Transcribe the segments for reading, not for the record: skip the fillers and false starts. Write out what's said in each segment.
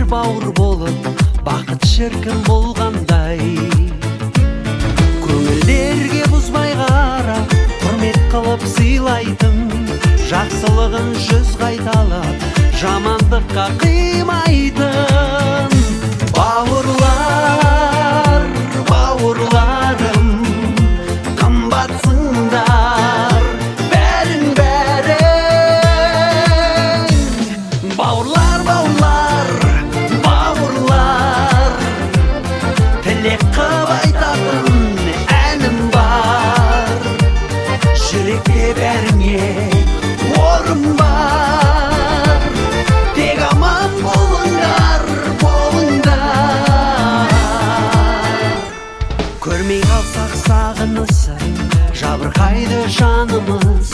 бауыр болып, бақыт шіркін болғандай. Көңілдерге бұзбай қарап, құрмет қылып сыйлайтын, жақсылығын жүз қайталап, жамандыққа қимайтын. Бауырлар, бауырларым, қымбатсыңдар бәрің. Бауырлар, бауырлар, бауырлар, тілек қып айтатын әнім бар. Жүректе бәріңе орын бар, тек аман болыңдар, болыңдар. Көрмей қалсақ сағынысы, жабырқайды жанымыз,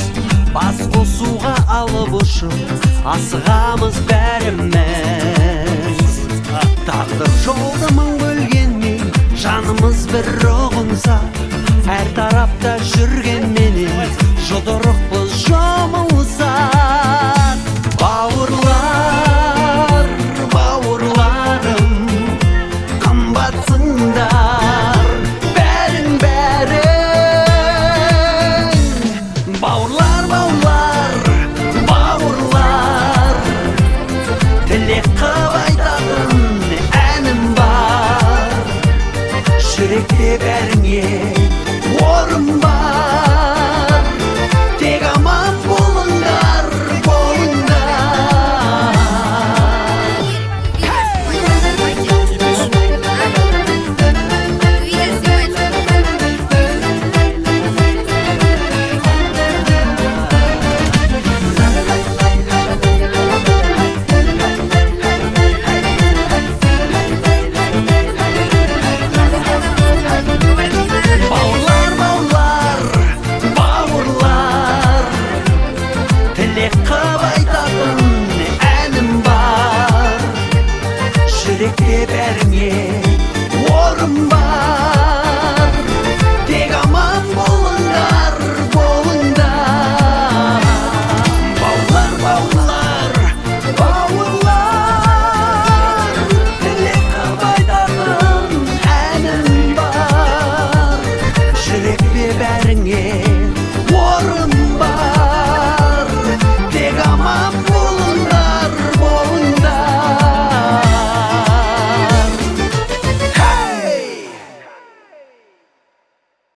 бас қосуға алып ұшып асығамыз бәріміз. Тағдыр жолды мың бөлгенмен, жанымыз бір ұғынса, әр тарапта жүргенменен жұдырықпыз жұмылса.